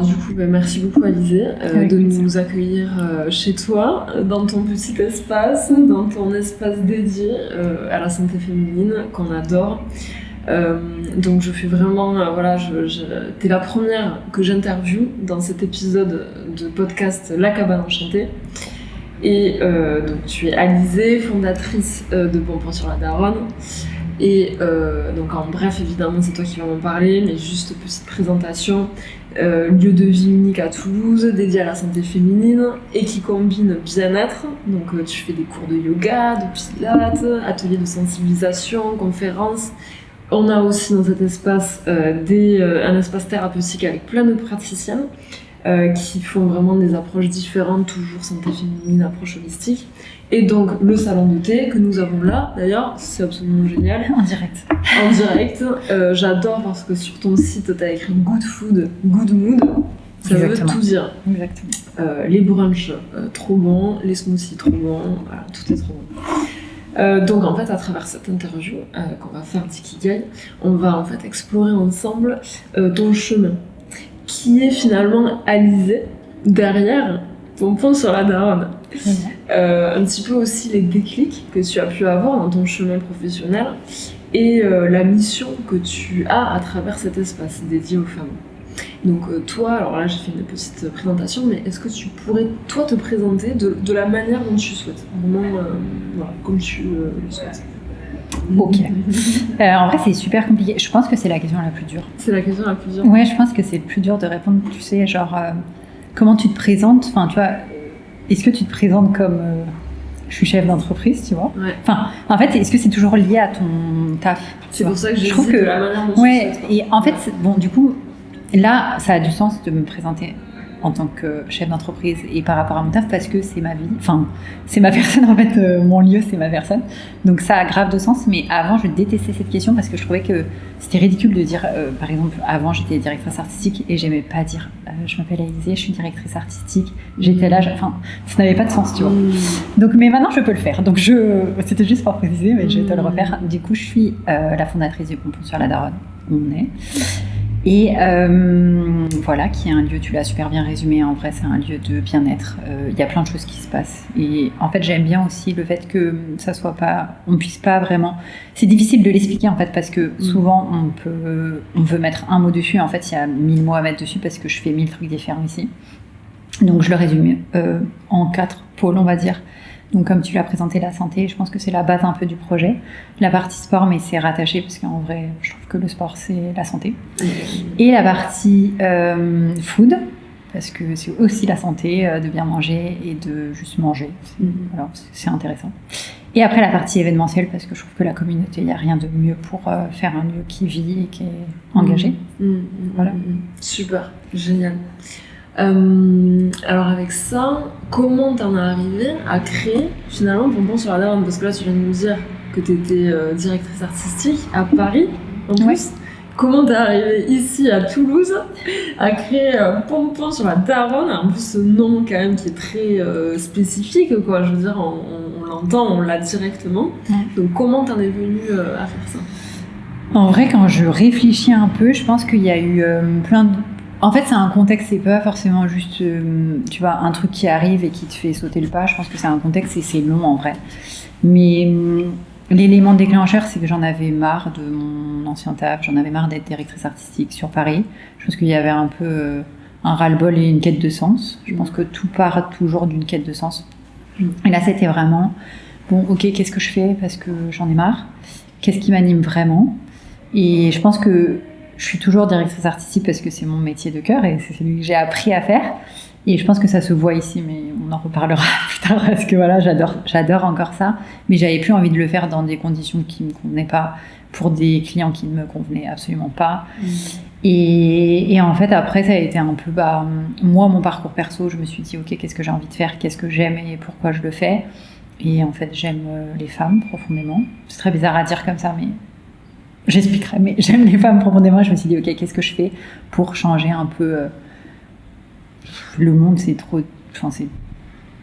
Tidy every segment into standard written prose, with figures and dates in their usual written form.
Du coup, merci beaucoup Alizée de nous accueillir chez toi, dans ton petit espace, dans ton espace dédié à la santé féminine qu'on adore. Donc je fais vraiment, t'es la première que j'interviewe dans cet épisode de podcast La Cabane Enchantée. Et donc tu es Alizée, fondatrice de Bon Point sur la Daronne. Et donc en bref, évidemment, c'est toi qui vas m'en parler, mais juste petite présentation. Lieu de vie unique à Toulouse, dédié à la santé féminine et qui combine bien-être. Donc tu fais des cours de yoga, de pilates, ateliers de sensibilisation, conférences. On a aussi dans cet espace un espace thérapeutique avec plein de praticiennes qui font vraiment des approches différentes, toujours santé féminine, approche holistique. Et donc le salon de thé que nous avons là, d'ailleurs, c'est absolument génial. En direct. En direct. J'adore parce que sur ton site, t'as écrit Good Food, Good Mood. Ça Exactement. veut tout dire. Exactement. Les brunchs, trop bons. Les smoothies, trop bons. Voilà, tout est trop bon. Donc en fait, à travers cette interview qu'on va faire d'Ikigai, on va en fait explorer ensemble ton chemin, qui est finalement Alizée derrière Bon Point sur la Daronne. Un petit peu aussi les déclics que tu as pu avoir dans ton chemin professionnel et la mission que tu as à travers cet espace dédié aux femmes. Donc toi, alors là j'ai fait une petite présentation, mais est-ce que tu pourrais toi te présenter de la manière dont tu souhaites, vraiment voilà, comme tu le souhaites. Ok. En vrai c'est super compliqué, je pense que c'est la question la plus dure. C'est la question la plus dure. Ouais, je pense que c'est le plus dur de répondre, tu sais, genre comment tu te présentes, enfin tu vois, est-ce que tu te présentes comme je suis chef d'entreprise, tu vois. Ouais. Enfin, en fait, est-ce que c'est toujours lié à ton taf? C'est pour ça que j'ai trouve dit que de la manière dont ouais, tu souhaites. et en fait, bon, du coup, là, ça a du sens de me présenter en tant que chef d'entreprise et par rapport à mon taf parce que c'est ma vie, enfin, c'est ma personne en fait, mon lieu, c'est ma personne. Donc ça a grave de sens, mais avant, je détestais cette question parce que je trouvais que c'était ridicule de dire, par exemple, avant, j'étais directrice artistique et j'aimais pas dire, je m'appelle Alizée, je suis directrice artistique, j'étais là, enfin, ça n'avait pas de sens, tu vois. Donc, mais maintenant, je peux le faire. Donc, c'était juste pour préciser, mais je vais te le refaire. Du coup, je suis la fondatrice du Bon Point sur la Daronne, où on est. Et voilà, qui est un lieu, tu l'as super bien résumé, en vrai c'est un lieu de bien-être, il y a plein de choses qui se passent. Et en fait j'aime bien aussi le fait que ça soit pas, on puisse pas vraiment, c'est difficile de l'expliquer en fait parce que souvent on veut mettre un mot dessus, en fait il y a 1000 mots à mettre dessus parce que je fais 1000 trucs différents ici. Donc je le résume en 4 pôles on va dire. Donc comme tu l'as présenté, la santé, je pense que c'est la base un peu du projet. La partie sport, mais c'est rattaché parce qu'en vrai, je trouve que le sport, c'est la santé. Et la partie food, parce que c'est aussi la santé, de bien manger et de juste manger. Alors, c'est intéressant. Et après, la partie événementielle, parce que je trouve que la communauté, il n'y a rien de mieux pour faire un lieu qui vit et qui est engagé. Voilà. Super, génial. Alors avec ça, comment t'en es arrivée à créer finalement Bon Point sur la Daronne? Parce que là tu viens de nous dire que t'étais directrice artistique à Paris en plus. Ouais. Comment t'es arrivée ici à Toulouse à créer Bon Point sur la Daronne? En plus ce nom quand même qui est très spécifique quoi, je veux dire on l'entend, on l'a directement. Donc comment t'en es venue à faire ça? En vrai quand je réfléchis un peu, je pense qu'il y a eu plein de... En fait, c'est un contexte, c'est pas forcément juste, tu vois, un truc qui arrive et qui te fait sauter le pas. Je pense que c'est un contexte et c'est long en vrai. Mais l'élément déclencheur, c'est que j'en avais marre de mon ancien taf, j'en avais marre d'être directrice artistique sur Paris. Je pense qu'il y avait un peu un ras-le-bol et une quête de sens. Je pense que tout part toujours d'une quête de sens. Et là, c'était vraiment, bon, ok, qu'est-ce que je fais parce que j'en ai marre? Qu'est-ce qui m'anime vraiment? Et je pense que je suis toujours directrice artistique parce que c'est mon métier de cœur et c'est celui que j'ai appris à faire. Et je pense que ça se voit ici, mais on en reparlera plus tard parce que voilà, j'adore encore ça. Mais j'avais plus envie de le faire dans des conditions qui me convenaient pas, pour des clients qui ne me convenaient absolument pas. Et en fait, après, ça a été un peu, moi, mon parcours perso, je me suis dit, ok, qu'est-ce que j'ai envie de faire, qu'est-ce que j'aime et pourquoi je le fais. Et en fait, j'aime les femmes profondément. C'est très bizarre à dire comme ça, mais j'expliquerai. Mais j'aime les femmes profondément. Je me suis dit, ok, qu'est-ce que je fais pour changer un peu le monde, c'est trop... Enfin,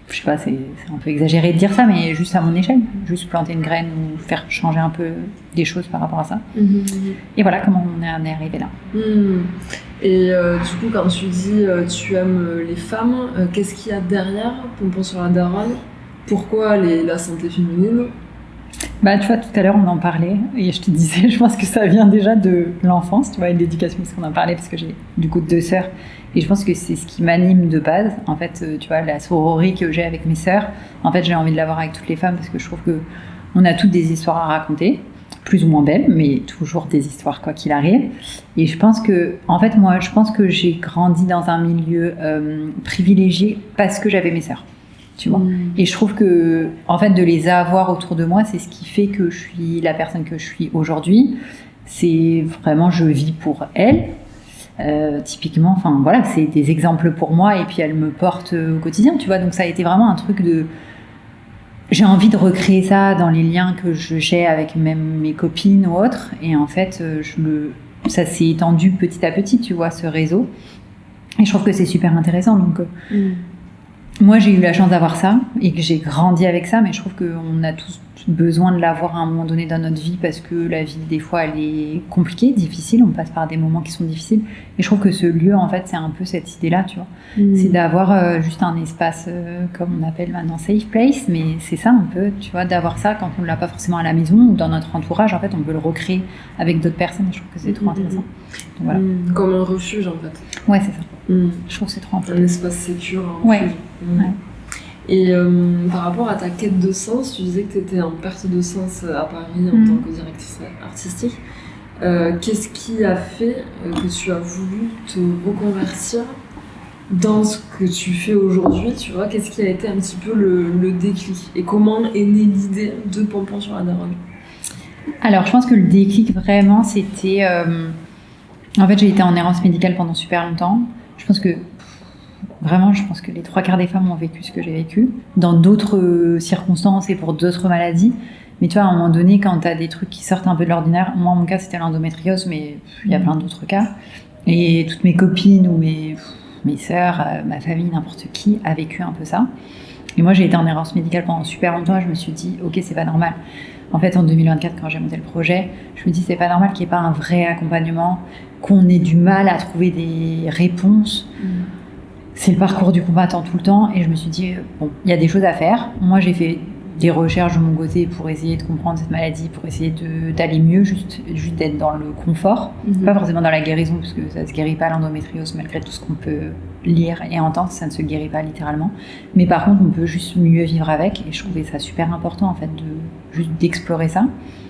je sais pas, c'est un peu exagéré de dire ça, mais juste à mon échelle. Juste planter une graine ou faire changer un peu des choses par rapport à ça. Et voilà comment on est arrivé là. Et du coup, quand tu dis tu aimes les femmes, qu'est-ce qu'il y a derrière Pompons sur la daronne? Pourquoi la santé féminine? Bah, tu vois, tout à l'heure, on en parlait, et je te disais, je pense que ça vient déjà de l'enfance, tu vois, et de l'éducation, parce qu'on en parlait, parce que j'ai du coup 2 sœurs, et je pense que c'est ce qui m'anime de base. En fait, tu vois, la sororie que j'ai avec mes sœurs, en fait, j'ai envie de l'avoir avec toutes les femmes, parce que je trouve que on a toutes des histoires à raconter, plus ou moins belles, mais toujours des histoires, quoi qu'il arrive. Et je pense que, en fait, moi, je pense que j'ai grandi dans un milieu privilégié parce que j'avais mes sœurs. Tu vois. Et je trouve que, en fait, de les avoir autour de moi, c'est ce qui fait que je suis la personne que je suis aujourd'hui. C'est vraiment, je vis pour elles. Typiquement, enfin voilà, c'est des exemples pour moi et puis elles me portent au quotidien, tu vois. Donc ça a été vraiment un truc de. J'ai envie de recréer ça dans les liens que j'ai avec même mes copines ou autres. Et en fait, ça s'est étendu petit à petit, tu vois, ce réseau. Et je trouve que c'est super intéressant. Donc. Moi, j'ai eu la chance d'avoir ça et que j'ai grandi avec ça, mais je trouve qu'on a tous besoin de l'avoir à un moment donné dans notre vie parce que la vie, des fois, elle est compliquée, difficile, on passe par des moments qui sont difficiles. Et je trouve que ce lieu, en fait, c'est un peu cette idée-là, tu vois. C'est d'avoir juste un espace, comme on appelle maintenant safe place, mais c'est ça un peu, tu vois, d'avoir ça quand on ne l'a pas forcément à la maison ou dans notre entourage, en fait, on peut le recréer avec d'autres personnes. Je trouve que c'est trop intéressant. Donc, voilà. Comme un refuge, en fait. Ouais, c'est ça. Je trouve que c'est trop important. Un espace sécure. Ouais. Ouais. Et par rapport à ta quête de sens, tu disais que tu étais en perte de sens à Paris en tant que directrice artistique. Qu'est-ce qui a fait que tu as voulu te reconvertir dans ce que tu fais aujourd'hui, tu vois? Qu'est-ce qui a été un petit peu le déclic? Et comment est née l'idée de Pompons sur la daronne? Alors, je pense que le déclic, vraiment, c'était... En fait, j'ai été en errance médicale pendant super longtemps. Je pense que les 3/4 des femmes ont vécu ce que j'ai vécu, dans d'autres circonstances et pour d'autres maladies. Mais tu vois, à un moment donné, quand tu as des trucs qui sortent un peu de l'ordinaire, moi, mon cas, c'était l'endométriose, mais il y a plein d'autres cas. Et toutes mes copines ou mes sœurs, ma famille, n'importe qui a vécu un peu ça. Et moi, j'ai été en errance médicale pendant super longtemps et je me suis dit, ok, c'est pas normal. En fait, en 2024, quand j'ai monté le projet, je me dis, c'est pas normal qu'il n'y ait pas un vrai accompagnement, qu'on ait du mal à trouver des réponses. C'est le parcours du combattant tout le temps et je me suis dit, bon, il y a des choses à faire. Moi, j'ai fait des recherches de mon côté pour essayer de comprendre cette maladie, pour essayer d'aller mieux, juste d'être dans le confort, pas forcément dans la guérison, parce que ça ne se guérit pas l'endométriose malgré tout ce qu'on peut lire et entendre, ça ne se guérit pas littéralement. Mais par contre, on peut juste mieux vivre avec et je trouvais ça super important en fait d'explorer ça.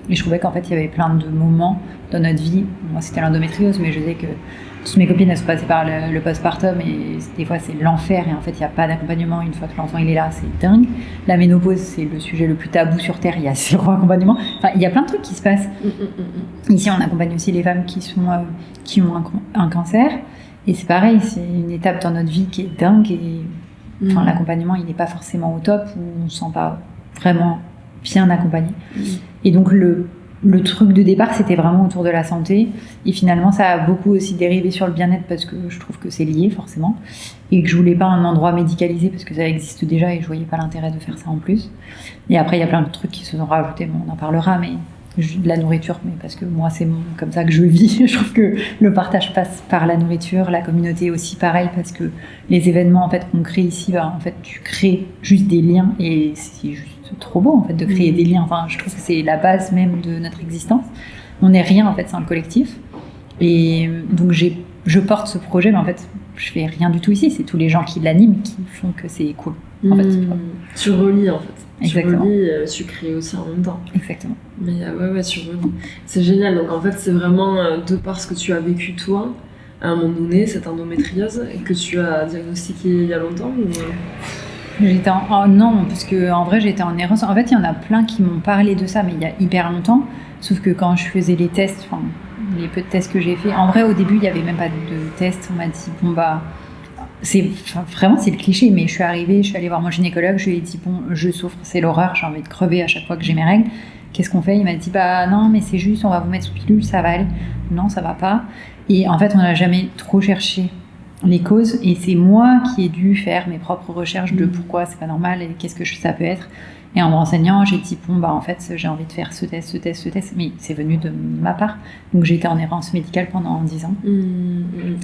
Et je trouvais qu'en fait, il y avait plein de moments dans notre vie. Moi, c'était l'endométriose, mais je sais que toutes mes copines, elles sont passées par le postpartum et des fois, c'est l'enfer. Et en fait, il n'y a pas d'accompagnement. Une fois que l'enfant il est là, c'est dingue. La ménopause, c'est le sujet le plus tabou sur Terre. Il y a 0 accompagnement. Enfin, il y a plein de trucs qui se passent. Ici, on accompagne aussi les femmes qui ont un cancer. Et c'est pareil, c'est une étape dans notre vie qui est dingue. Et enfin, l'accompagnement, il n'est pas forcément au top ou on ne se sent pas vraiment bien accompagné. Et donc, le truc de départ, c'était vraiment autour de la santé. Et finalement, ça a beaucoup aussi dérivé sur le bien-être parce que je trouve que c'est lié, forcément. Et que je voulais pas un endroit médicalisé parce que ça existe déjà et je voyais pas l'intérêt de faire ça en plus. Et après, il y a plein de trucs qui se sont rajoutés. Bon, on en parlera, mais de la nourriture, mais parce que moi, c'est comme ça que je vis. Je trouve que le partage passe par la nourriture, la communauté aussi, pareil, parce que les événements en fait, qu'on crée ici, en fait, tu crées juste des liens et c'est juste trop beau en fait de créer des liens. Enfin, je trouve que c'est la base même de notre existence. On n'est rien en fait sans le collectif. Et donc je porte ce projet, mais en fait, je fais rien du tout ici. C'est tous les gens qui l'animent qui font que c'est cool. En fait, tu relis en fait. Exactement. Tu relis, tu crées aussi en même temps. Exactement. Mais ouais, tu relis. C'est génial. Donc en fait, c'est vraiment de par ce que tu as vécu toi, à un moment donné, cette endométriose, que tu as diagnostiqué il y a longtemps ou... Non, parce que en vrai j'étais en errance. En fait, il y en a plein qui m'ont parlé de ça, mais il y a hyper longtemps. Sauf que quand je faisais les tests, enfin les peu de tests que j'ai fait, en vrai au début il y avait même pas de tests. On m'a dit bon bah vraiment c'est le cliché, mais je suis allée voir mon gynécologue, je lui ai dit bon je souffre, c'est l'horreur, j'ai envie de crever à chaque fois que j'ai mes règles. Qu'est-ce qu'on fait? Il m'a dit bah non mais c'est juste, on va vous mettre sous pilule, ça va aller. Non, ça va pas. Et en fait on n'a jamais trop cherché les causes, et c'est moi qui ai dû faire mes propres recherches de pourquoi c'est pas normal et qu'est-ce que ça peut être. Et en me renseignant, j'ai dit bon en fait j'ai envie de faire ce test, mais c'est venu de ma part. Donc j'ai été en errance médicale pendant 10 ans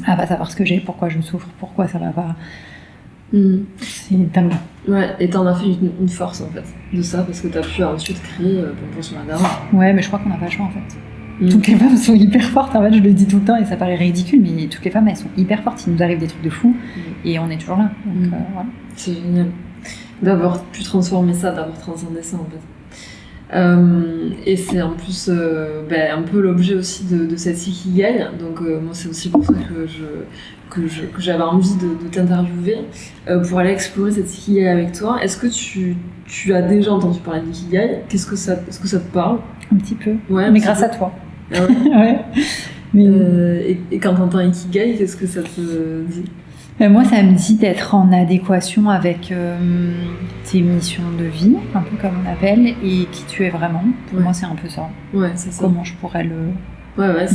à pas savoir ce que j'ai, pourquoi je souffre, pourquoi ça va pas. C'est dingue. Ouais, et t'en as fait une force en fait de ça, parce que t'as pu ensuite créer Pompon sur la Garonne. Ouais, mais je crois qu'on n'a pas le choix en fait. Toutes les femmes sont hyper fortes, en fait, je le dis tout le temps et ça paraît ridicule, mais toutes les femmes elles sont hyper fortes, il nous arrive des trucs de fou et on est toujours là. Donc, voilà. C'est génial d'avoir pu transformer ça, d'avoir transcendé ça en fait. Et c'est en plus un peu l'objet aussi de cette Ikigai, donc moi c'est aussi pour ça que j'avais envie de t'interviewer pour aller explorer cette Ikigai avec toi. Est-ce que tu as déjà entendu parler d'Ikigai ? Est-ce que ça te parle ? Un petit peu, ouais, mais grâce à toi. Ah ouais. Ouais. Mais... et quand t'entends Ikigai, qu'est-ce que ça te dit ? Moi, ça me dit d'être en adéquation avec tes missions de vie, un peu comme on appelle, et qui tu es vraiment. Pour moi, c'est un peu ça. Ouais, c'est ça. Comment je pourrais le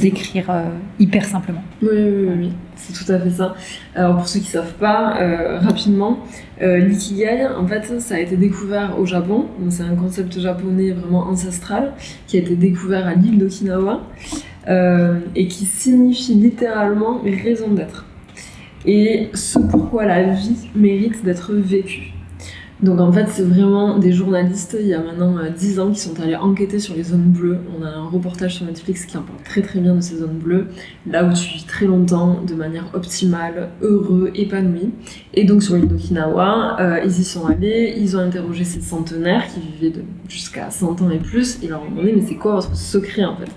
décrire hyper simplement. Oui, c'est tout à fait ça. Alors, pour ceux qui ne savent pas, rapidement, l'ikigai, en fait, ça a été découvert au Japon. Donc, c'est un concept japonais vraiment ancestral qui a été découvert à l'île d'Okinawa et qui signifie littéralement raison d'être. Et ce pourquoi la vie mérite d'être vécue. Donc en fait, c'est vraiment des journalistes, il y a maintenant 10 ans, qui sont allés enquêter sur les zones bleues. On a un reportage sur Netflix qui en parle très très bien de ces zones bleues, là où tu vis très longtemps, de manière optimale, heureux, épanoui. Et donc sur l'île d'Okinawa, ils y sont allés, ils ont interrogé ces centenaires qui vivaient jusqu'à 100 ans et plus, et ils leur ont demandé, mais c'est quoi votre secret en fait ?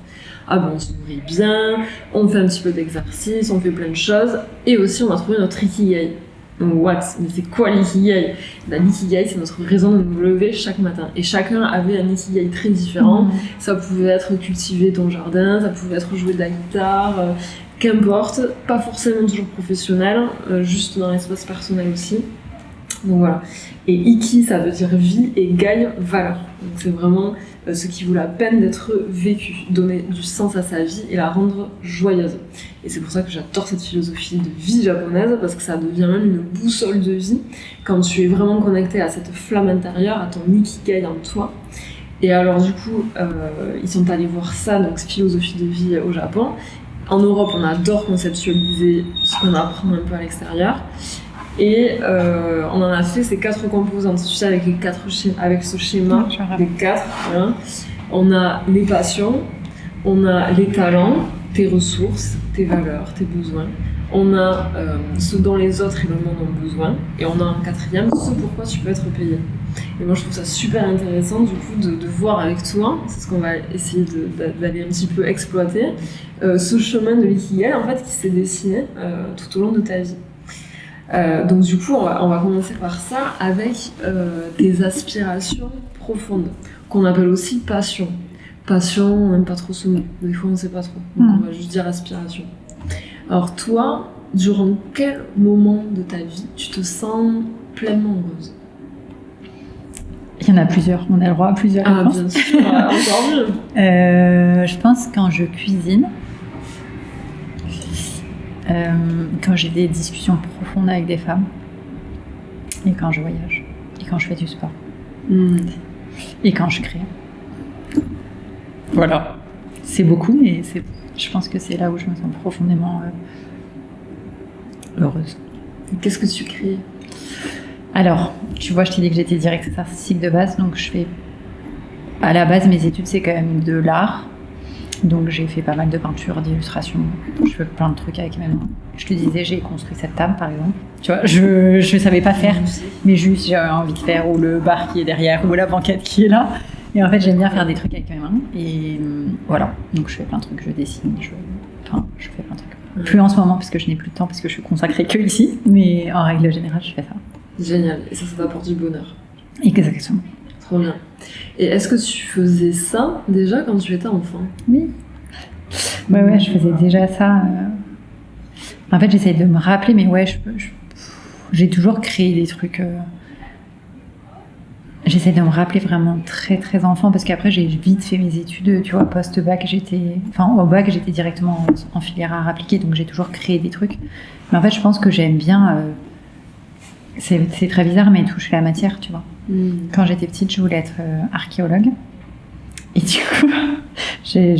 Ah ben on se nourrit bien, on fait un petit peu d'exercice, on fait plein de choses, et aussi on a trouvé notre Ikigai. Donc what ? Mais c'est quoi l'ikigai ? L'ikigai, c'est notre raison de nous lever chaque matin. Et chacun avait un ikigai très différent. Ça pouvait être cultiver ton jardin, ça pouvait être jouer de la guitare, qu'importe, pas forcément toujours professionnel, juste dans l'espace personnel aussi. Donc voilà. Et Iki, ça veut dire vie, et Gai, valeur. Donc c'est vraiment ce qui vaut la peine d'être vécu, donner du sens à sa vie et la rendre joyeuse. Et c'est pour ça que j'adore cette philosophie de vie japonaise, parce que ça devient même une boussole de vie quand tu es vraiment connecté à cette flamme intérieure, à ton Ikigai en toi. Et alors du coup, ils sont allés voir ça, donc philosophie de vie au Japon. En Europe, on adore conceptualiser ce qu'on apprend un peu à l'extérieur. Et on en a fait ces 4 composantes, tu sais, avec ce schéma des 4. Hein. On a les passions, on a les talents, tes ressources, tes valeurs, tes besoins. On a ce dont les autres et le monde ont besoin. Et on a en 4e ce pourquoi tu peux être payé. Et moi je trouve ça super intéressant du coup de voir avec toi, c'est ce qu'on va essayer d'aller un petit peu exploiter, ce chemin de l'ikigai en fait qui s'est dessiné tout au long de ta vie. Donc du coup, on va commencer par ça avec tes aspirations profondes, qu'on appelle aussi passion. Passion, on n'aime pas trop ce mot, des fois on ne sait pas trop, donc on va juste dire aspiration. Alors toi, durant quel moment de ta vie tu te sens pleinement heureuse ? Il y en a plusieurs, on a le droit à plusieurs réponses. Bien sûr, encore mieux. Je pense quand je cuisine, quand j'ai des discussions profondes avec des femmes, et quand je voyage, et quand je fais du sport, et quand je crée. Voilà. C'est beaucoup, mais je pense que c'est là où je me sens profondément heureuse. Et qu'est-ce que tu crées ? Alors, tu vois, je t'ai dit que j'étais directrice artistique de base, donc je fais... À la base, mes études, c'est quand même de l'art. Donc j'ai fait pas mal de peinture, d'illustration, je fais plein de trucs avec mes mains. Je te disais, j'ai construit cette table par exemple. Tu vois, je savais pas faire, mais juste j'avais envie de faire, ou le bar qui est derrière, ou la banquette qui est là. Et en fait, j'aime bien faire des trucs avec mes mains. Et voilà, donc je fais plein de trucs, je dessine, je fais plein de trucs. Plus en ce moment, parce que je n'ai plus de temps, parce que je suis consacrée que ici, mais en règle générale, je fais ça. Génial, et ça t'apporte du bonheur. Exactement. Trop bien. Et est-ce que tu faisais ça déjà quand tu étais enfant ? Oui. Ouais, je faisais déjà ça. En fait, j'essaye de me rappeler, mais ouais, j'ai toujours créé des trucs. J'essaie de me rappeler vraiment très très enfant, parce qu'après j'ai vite fait mes études, tu vois, post-bac, au bac j'étais directement en filière art appliqué, donc j'ai toujours créé des trucs. Mais en fait, je pense que j'aime bien. C'est très bizarre, mais toucher la matière, tu vois. Quand j'étais petite, je voulais être archéologue. Et du coup, chez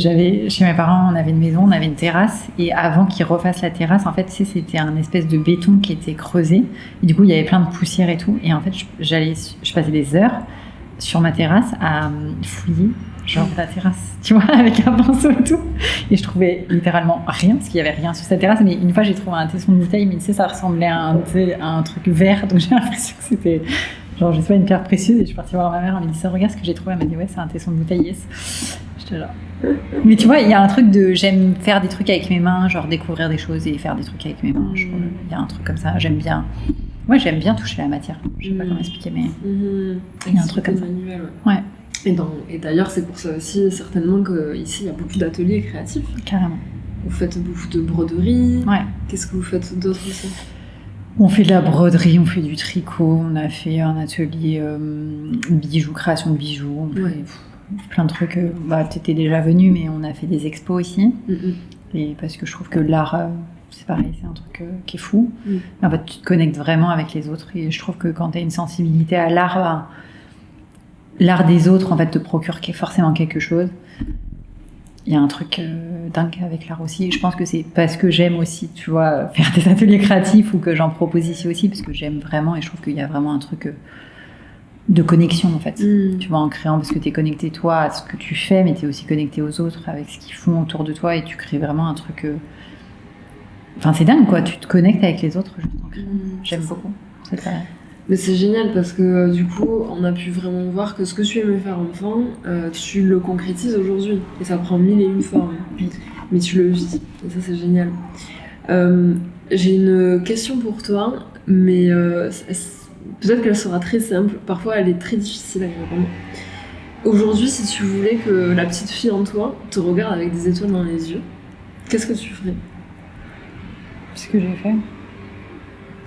mes parents, on avait une maison, on avait une terrasse. Et avant qu'ils refassent la terrasse, en fait, c'était un espèce de béton qui était creusé. Et du coup, il y avait plein de poussière et tout. Et en fait, je passais des heures sur ma terrasse à fouiller, genre la terrasse, tu vois, avec un pinceau et tout. Et je trouvais littéralement rien, parce qu'il y avait rien sur cette terrasse. Mais une fois, j'ai trouvé un tesson de bouteille, mais tu sais, ça ressemblait à un truc vert. Donc j'ai l'impression que c'était, genre, je sais pas, une pierre précieuse. Et je suis partie voir ma mère, elle m'a dit ça, regarde ce que j'ai trouvé. Elle m'a dit, ouais, c'est un tesson de bouteille, yes. J'étais là. Mais tu vois, il y a un truc de, j'aime faire des trucs avec mes mains, genre découvrir des choses et faire des trucs avec mes mains. Il y a un truc comme ça, j'aime bien. Moi, j'aime bien toucher la matière. Je sais pas comment expliquer, mais il y a un truc comme ça. Manuel, ouais. Et d'ailleurs, c'est pour ça aussi, certainement, qu'ici, il y a beaucoup d'ateliers créatifs. Carrément. Vous faites beaucoup de broderie. Ouais. Qu'est-ce que vous faites d'autre aussi? On fait de la broderie, on fait du tricot, on a fait un atelier bijoux, création de bijoux, on fait plein de trucs. T'étais déjà venu, mais on a fait des expos aussi. Et parce que je trouve que l'art... c'est pareil, c'est un truc qui est fou. En fait, tu te connectes vraiment avec les autres. Et je trouve que quand tu as une sensibilité à l'art, l'art des autres, en fait, te procure forcément quelque chose. Il y a un truc dingue avec l'art aussi. Et je pense que c'est parce que j'aime aussi, tu vois, faire des ateliers créatifs ou que j'en propose ici aussi, parce que j'aime vraiment et je trouve qu'il y a vraiment un truc de connexion, en fait. Tu vois, en créant, parce que tu es connecté, toi, à ce que tu fais, mais tu es aussi connecté aux autres, avec ce qu'ils font autour de toi, et tu crées vraiment un truc... Enfin, c'est dingue, quoi. Tu te connectes avec les autres juste en créant. J'aime beaucoup. Mais c'est génial parce que du coup, on a pu vraiment voir que ce que tu aimais faire enfant, tu le concrétises aujourd'hui. Et ça prend 1001 formes. Mais tu le vis. Et ça, c'est génial. J'ai une question pour toi, mais peut-être qu'elle sera très simple. Parfois, elle est très difficile à répondre. Aujourd'hui, si tu voulais que la petite fille en toi te regarde avec des étoiles dans les yeux, qu'est-ce que tu ferais? Ce que j'ai fait.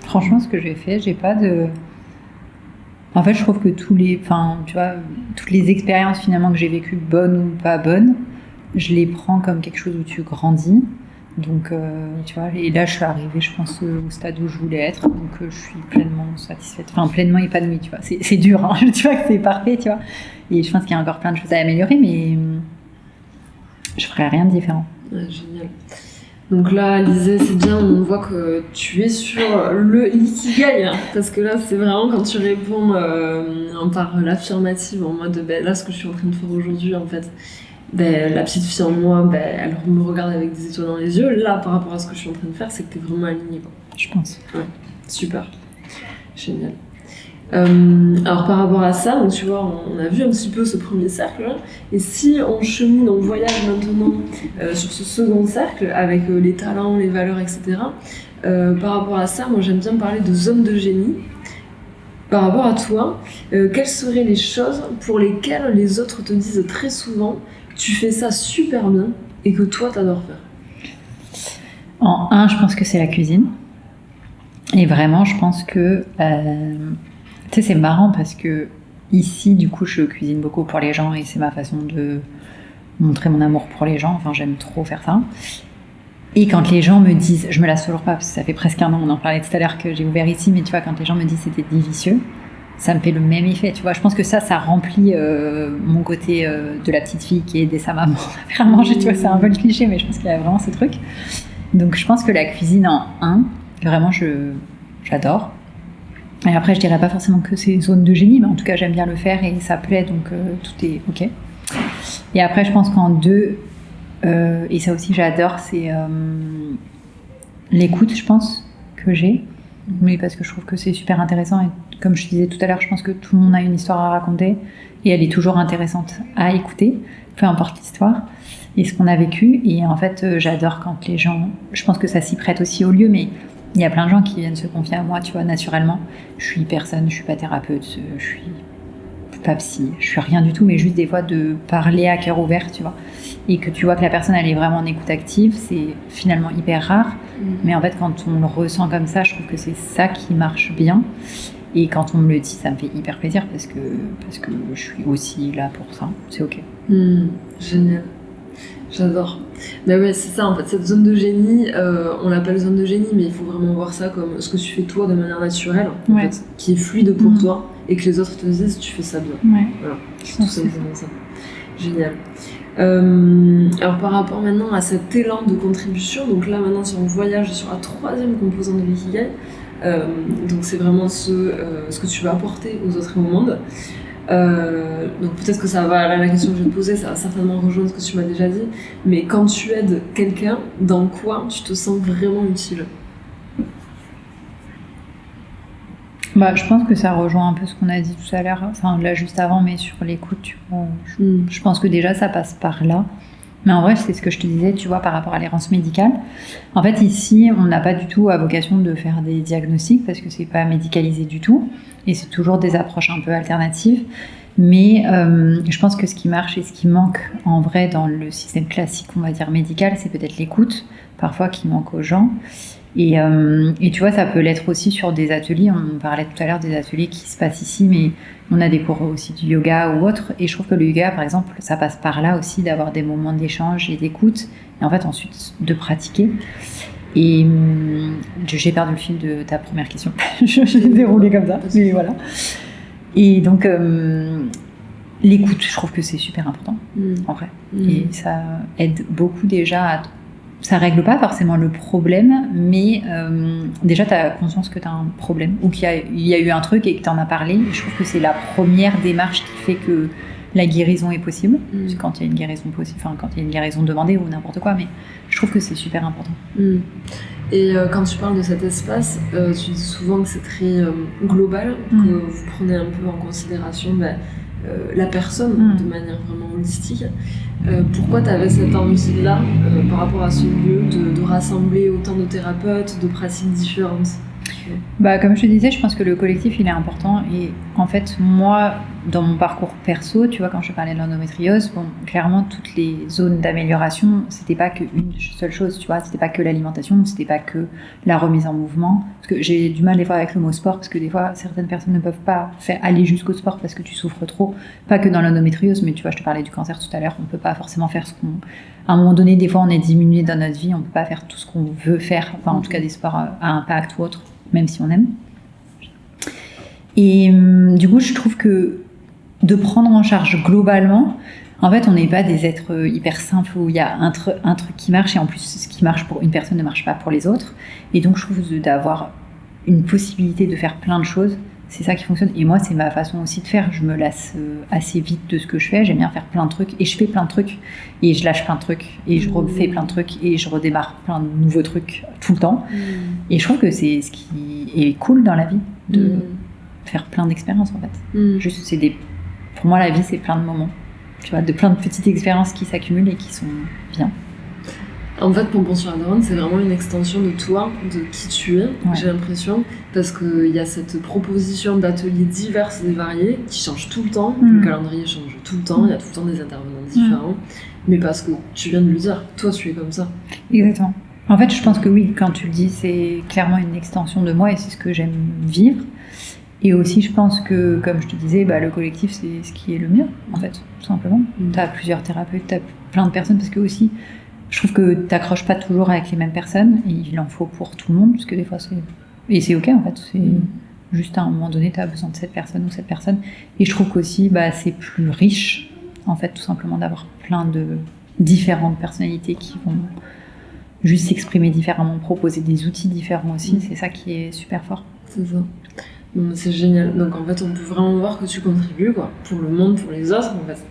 Franchement, ce que j'ai fait, j'ai pas de... En fait, je trouve que toutes les expériences finalement que j'ai vécues, bonnes ou pas bonnes, je les prends comme quelque chose où tu grandis. Donc, tu vois, et là, je suis arrivée, je pense, au stade où je voulais être. Donc, je suis pleinement satisfaite, enfin, pleinement épanouie, tu vois. C'est dur, hein. Tu vois que c'est parfait, tu vois. Et je pense qu'il y a encore plein de choses à améliorer, mais je ferais rien de différent. Ouais, génial. Donc là, Alizée, c'est bien, on voit que tu es sur l'ikigai, hein, parce que là, c'est vraiment quand tu réponds par l'affirmative, en mode, là, ce que je suis en train de faire aujourd'hui, en fait, la petite fille en moi, elle me regarde avec des étoiles dans les yeux. Là, par rapport à ce que je suis en train de faire, c'est que t'es vraiment alignée, quoi. Je pense. Ouais, super. Génial. Alors par rapport à ça, donc tu vois, on a vu un petit peu ce premier cercle, et si on chemine, on voyage maintenant sur ce second cercle avec les talents, les valeurs, etc. Par rapport à ça, moi j'aime bien parler de zone de génie. Par rapport à toi, quelles seraient les choses pour lesquelles les autres te disent très souvent tu fais ça super bien et que toi t'adores faire? En un, je pense que c'est la cuisine. Et vraiment, je pense que... tu sais, c'est marrant parce que ici, du coup, je cuisine beaucoup pour les gens et c'est ma façon de montrer mon amour pour les gens. Enfin, j'aime trop faire ça. Et quand les gens me disent, je me lasse toujours pas parce que ça fait presque 1 an, on en parlait tout à l'heure que j'ai ouvert ici, mais tu vois, quand les gens me disent c'était délicieux, ça me fait le même effet. Tu vois, je pense que ça remplit mon côté de la petite fille qui aidait sa maman à faire à manger. Tu vois, c'est un peu le cliché, mais je pense qu'il y a vraiment ce truc. Donc, je pense que la cuisine en un, vraiment, j'adore. Et après, je dirais pas forcément que c'est zone de génie, mais en tout cas, j'aime bien le faire et ça plaît, donc tout est OK. Et après, je pense qu'en 2, et ça aussi j'adore, c'est l'écoute, je pense, que j'ai. Mais parce que je trouve que c'est super intéressant et comme je disais tout à l'heure, je pense que tout le monde a une histoire à raconter et elle est toujours intéressante à écouter, peu importe l'histoire et ce qu'on a vécu. Et en fait, j'adore quand les gens... Je pense que ça s'y prête aussi au lieu, mais il y a plein de gens qui viennent se confier à moi, tu vois, naturellement. Je suis personne, je suis pas thérapeute, je suis pas psy, je suis rien du tout, mais juste des fois de parler à cœur ouvert, tu vois. Et que tu vois que la personne, elle est vraiment en écoute active, c'est finalement hyper rare. Mais en fait, quand on le ressent comme ça, je trouve que c'est ça qui marche bien. Et quand on me le dit, ça me fait hyper plaisir parce que je suis aussi là pour ça. C'est OK. Génial. J'adore. Mais ouais, c'est ça en fait, cette zone de génie, on l'appelle zone de génie, mais il faut vraiment voir ça comme ce que tu fais toi de manière naturelle, en fait, qui est fluide pour toi, et que les autres te disent tu fais ça bien. Ouais. Voilà, c'est tout simplement ça. Génial. Alors par rapport maintenant à cet élan de contribution, donc là maintenant si on voyage sur la troisième composante de l'ikigai, donc c'est vraiment ce que tu vas apporter aux autres et au monde. Donc peut-être que ça va, là, la question que je vais te poser, ça va certainement rejoindre ce que tu m'as déjà dit, mais quand tu aides quelqu'un, dans quoi tu te sens vraiment utile? Bah, je pense que ça rejoint un peu ce qu'on a dit tout à l'heure, enfin là juste avant, mais sur l'écoute, tu vois, je pense que déjà ça passe par là. Mais en vrai, c'est ce que je te disais, tu vois, par rapport à l'errance médicale. En fait, ici, on n'a pas du tout à vocation de faire des diagnostics parce que c'est pas médicalisé du tout. Et c'est toujours des approches un peu alternatives. Mais je pense que ce qui marche et ce qui manque en vrai dans le système classique, on va dire médical, c'est peut-être l'écoute, parfois qui manque aux gens. Et tu vois, ça peut l'être aussi sur des ateliers. On parlait tout à l'heure des ateliers qui se passent ici, mais on a des cours aussi du yoga ou autre. Et je trouve que le yoga, par exemple, ça passe par là aussi, d'avoir des moments d'échange et d'écoute. Et en fait, ensuite, de pratiquer. Et j'ai perdu le fil de ta première question. J'ai déroulé comme ça, mais voilà. Et donc, l'écoute, je trouve que c'est super important, en vrai. Et ça aide beaucoup déjà à... Ça règle pas forcément le problème, mais déjà tu as conscience que tu as un problème ou qu'il y a eu un truc et que tu en as parlé. Et je trouve que c'est la première démarche qui fait que la guérison est possible. Parce que quand il y a une guérison possible, enfin quand il y a une guérison demandée ou n'importe quoi, mais je trouve que c'est super important. Et quand tu parles de cet espace, tu dis souvent que c'est très global, que vous prenez un peu en considération la personne de manière vraiment holistique. Pourquoi tu avais cette envie-là par rapport à ce lieu de rassembler autant de thérapeutes, de pratiques différentes? Bah, comme je te disais, je pense que le collectif il est important et en fait moi dans mon parcours perso, tu vois, quand je parlais de l'endométriose, bon, clairement toutes les zones d'amélioration, c'était pas qu'une seule chose, tu vois, c'était pas que l'alimentation, c'était pas que la remise en mouvement, parce que j'ai du mal des fois avec le mot sport, parce que des fois certaines personnes ne peuvent pas aller jusqu'au sport parce que tu souffres trop, pas que dans l'endométriose, mais tu vois, je te parlais du cancer tout à l'heure, on peut pas forcément faire ce qu'on... À un moment donné, des fois on est diminué dans notre vie, on peut pas faire tout ce qu'on veut faire, enfin en tout cas des sports à impact ou autre, même si on aime. Et du coup, je trouve que de prendre en charge globalement, en fait, on n'est pas des êtres hyper simples où il y a un truc qui marche et en plus, ce qui marche pour une personne ne marche pas pour les autres. Et donc, je trouve d'avoir une possibilité de faire plein de choses, c'est ça qui fonctionne. Et moi, c'est ma façon aussi de faire. Je me lasse assez vite de ce que je fais. J'aime bien faire plein de trucs et je fais plein de trucs et je lâche plein de trucs et je refais plein de trucs et je redémarre plein de nouveaux trucs tout le temps. Et je trouve que c'est ce qui est cool dans la vie, de faire plein d'expériences en fait. Juste, pour moi, la vie, c'est plein de moments. Tu vois, de plein de petites expériences qui s'accumulent et qui sont bien. En fait, Pompons sur la Daronne, c'est vraiment une extension de toi, de qui tu es, j'ai l'impression, parce qu'il y a cette proposition d'ateliers divers et variés qui changent tout le temps. Le calendrier change tout le temps, il y a tout le temps des intervenants différents, mais parce que tu viens de le dire, toi, tu es comme ça. Exactement. En fait, je pense que oui, quand tu le dis, c'est clairement une extension de moi et c'est ce que j'aime vivre. Et aussi, je pense que, comme je te disais, le collectif, c'est ce qui est le mieux, en fait, tout simplement. Tu as plusieurs thérapeutes, tu as plein de personnes, parce que aussi, je trouve que tu n'accroches pas toujours avec les mêmes personnes, et il en faut pour tout le monde, parce que des fois, c'est... Et c'est OK, en fait, c'est juste à un moment donné, tu as besoin de cette personne ou cette personne. Et je trouve qu'aussi, c'est plus riche, en fait, tout simplement, d'avoir plein de différentes personnalités qui vont juste s'exprimer différemment, proposer des outils différents aussi, c'est ça qui est super fort. C'est ça. Donc, c'est génial. Donc en fait, on peut vraiment voir que tu contribues pour le monde, pour les autres en fait.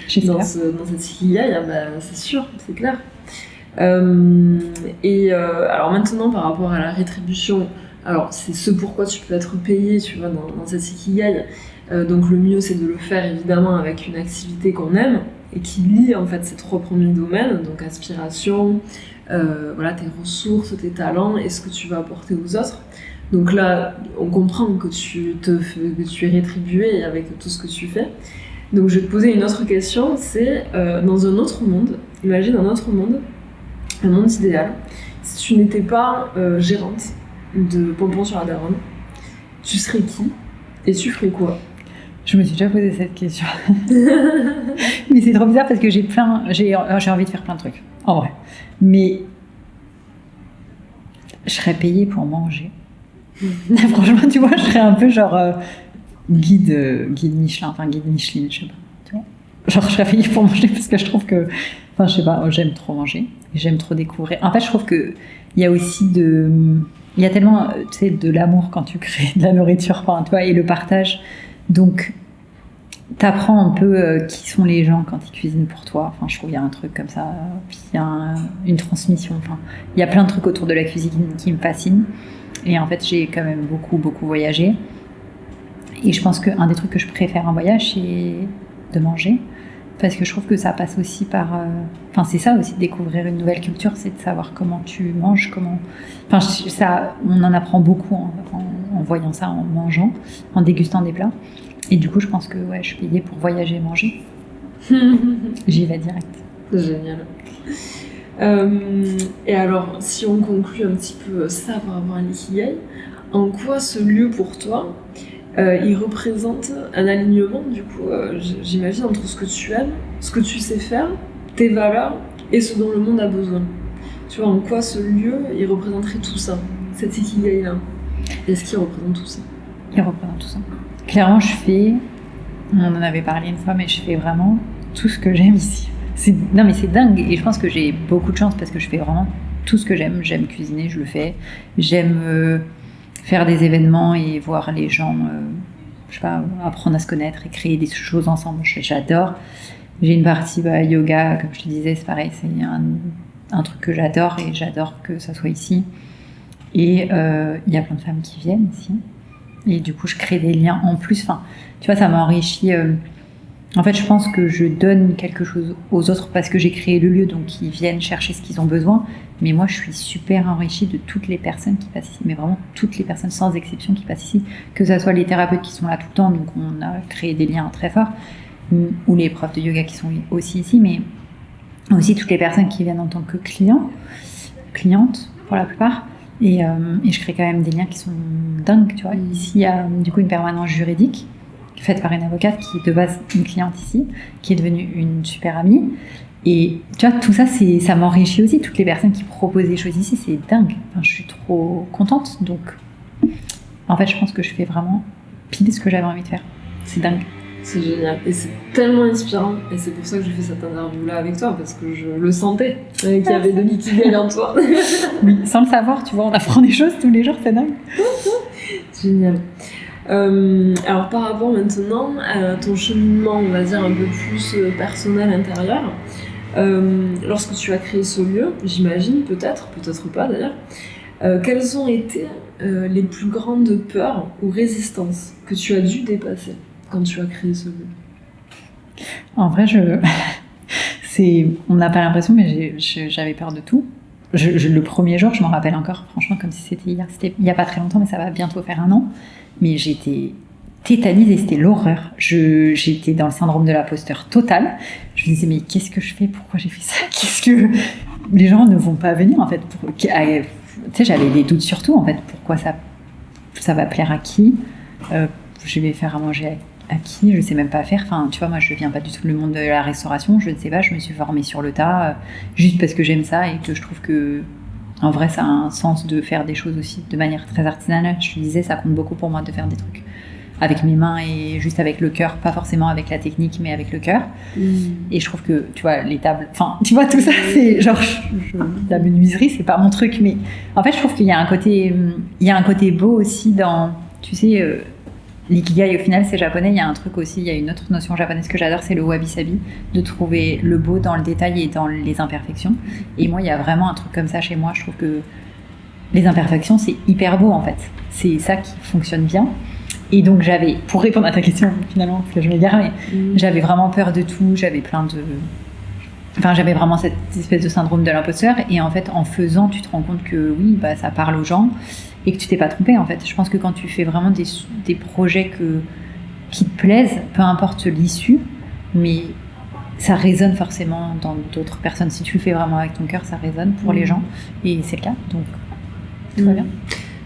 J'espère. Dans cette ikigai, c'est sûr, c'est clair. Alors maintenant, par rapport à la rétribution, alors c'est ce pourquoi tu peux être payé, tu vois, dans cette ikigai. Donc le mieux, c'est de le faire évidemment avec une activité qu'on aime et qui lie en fait ces trois premiers domaines, donc aspiration, tes ressources, tes talents et ce que tu vas apporter aux autres. Donc là, on comprend que tu es rétribué avec tout ce que tu fais. Donc je vais te poser une autre question, c'est dans un autre monde, imagine un autre monde, un monde idéal, si tu n'étais pas gérante de Pompons sur la Daronne, tu serais qui et tu ferais quoi? Je me suis déjà posé cette question. Mais c'est trop bizarre parce que j'ai envie de faire plein de trucs, en vrai. Mais je serais payée pour manger. Franchement, tu vois, je serais un peu genre guide Michelin, enfin guide Micheline, je sais pas. Tu vois, genre, je serais payée pour manger parce que je trouve que, enfin, je sais pas, j'aime trop manger, j'aime trop découvrir. En fait, je trouve que il y a aussi il y a tellement, tu sais, de l'amour quand tu crées de la nourriture, enfin, tu vois, et le partage. Donc, t'apprends un peu qui sont les gens quand ils cuisinent pour toi. Enfin, je trouve qu'il y a un truc comme ça. Puis il y a une transmission. Enfin, il y a plein de trucs autour de la cuisine qui me fascinent. Et en fait, j'ai quand même beaucoup voyagé. Et je pense qu'un des trucs que je préfère en voyage, c'est de manger. Parce que je trouve que ça passe aussi par... Enfin, c'est ça aussi, de découvrir une nouvelle culture, c'est de savoir comment tu manges, comment... Enfin, on en apprend beaucoup en voyant ça, en mangeant, en dégustant des plats. Et du coup, je pense que ouais, je suis payée pour voyager et manger. J'y vais direct. Génial. Et alors, si on conclut un petit peu ça par rapport à l'ikigai, en quoi ce lieu pour toi, il représente un alignement, du coup, j'imagine, entre ce que tu aimes, ce que tu sais faire, tes valeurs et ce dont le monde a besoin. Tu vois, en quoi ce lieu, il représenterait tout ça, cet ikigai-là? Est-ce qu'il représente tout ça? Il représente tout ça. Clairement, on en avait parlé une fois, mais je fais vraiment tout ce que j'aime ici. Non, mais c'est dingue. Et je pense que j'ai beaucoup de chance parce que je fais vraiment tout ce que j'aime. J'aime cuisiner, je le fais. J'aime faire des événements et voir les gens, je sais pas, apprendre à se connaître et créer des choses ensemble. J'adore. J'ai une partie yoga, comme je te disais, c'est pareil. C'est un truc que j'adore et j'adore que ça soit ici. Et il y a plein de femmes qui viennent ici. Et du coup, je crée des liens en plus. Enfin, tu vois, ça m'enrichit. En fait, je pense que je donne quelque chose aux autres parce que j'ai créé le lieu, donc ils viennent chercher ce qu'ils ont besoin. Mais moi, je suis super enrichie de toutes les personnes qui passent ici. Mais vraiment, toutes les personnes, sans exception, qui passent ici. Que ce soit les thérapeutes qui sont là tout le temps, donc on a créé des liens très forts. Ou les profs de yoga qui sont aussi ici. Mais aussi toutes les personnes qui viennent en tant que clientes, pour la plupart. Et je crée quand même des liens qui sont dingues, tu vois. Ici, il y a du coup une permanence juridique faite par une avocate qui est de base une cliente ici, qui est devenue une super amie. Et tu vois, tout ça, ça m'enrichit aussi. Toutes les personnes qui proposent des choses ici, c'est dingue. Enfin, je suis trop contente. Donc, en fait, je pense que je fais vraiment pile ce que j'avais envie de faire. C'est dingue. C'est génial. Et c'est tellement inspirant. Et c'est pour ça que j'ai fait cette interview-là avec toi, parce que je le sentais, qu'il y avait de l'ikigai en toi. Oui, sans le savoir, tu vois, on apprend des choses tous les jours, c'est dingue. Génial. Alors par rapport maintenant à ton cheminement, on va dire un peu plus personnel, intérieur, lorsque tu as créé ce lieu, j'imagine, peut-être pas d'ailleurs, quelles ont été les plus grandes peurs ou résistances que tu as dû dépasser quand tu as créé ce lieu? En vrai, on n'a pas l'impression, mais j'avais peur de tout. Le premier jour, je m'en rappelle encore, franchement, comme si c'était hier. C'était il n'y a pas très longtemps, mais ça va bientôt faire 1 an. Mais j'étais tétanisée, c'était l'horreur. J'étais dans le syndrome de l'imposteur total. Je me disais, mais qu'est-ce que je fais? Pourquoi j'ai fait ça? Qu'est-ce que... Les gens ne vont pas venir, en fait. Tu sais, j'avais des doutes sur tout, en fait. Pourquoi ça va plaire à qui? Je vais faire à manger à qui? Je sais même pas faire. Enfin, tu vois, moi, je viens pas du tout du monde de la restauration. Je ne sais pas, je me suis formée sur le tas, juste parce que j'aime ça et que je trouve que... En vrai, ça a un sens de faire des choses aussi de manière très artisanale. Je te disais, ça compte beaucoup pour moi de faire des trucs avec mes mains et juste avec le cœur, pas forcément avec la technique, mais avec le cœur. Et je trouve que, tu vois, les tables, enfin, tu vois, tout ça, c'est genre, la menuiserie, c'est pas mon truc, mais en fait, je trouve qu'il y a un côté beau aussi dans, tu sais, l'ikigai, au final, c'est japonais. Il y a un truc aussi, il y a une autre notion japonaise que j'adore, c'est le wabi-sabi, de trouver le beau dans le détail et dans les imperfections. Et moi, il y a vraiment un truc comme ça chez moi. Je trouve que les imperfections, c'est hyper beau, en fait. C'est ça qui fonctionne bien. Et donc, pour répondre à ta question, finalement, parce que je m'égare, mais j'avais vraiment peur de tout. J'avais vraiment cette espèce de syndrome de l'imposteur. Et en fait, en faisant, tu te rends compte que oui, bah, ça parle aux gens. Et que tu t'es pas trompé, en fait. Je pense que quand tu fais vraiment des projets qui te plaisent, peu importe l'issue, mais ça résonne forcément dans d'autres personnes. Si tu le fais vraiment avec ton cœur, ça résonne pour les gens. Et c'est le cas, donc tout va bien.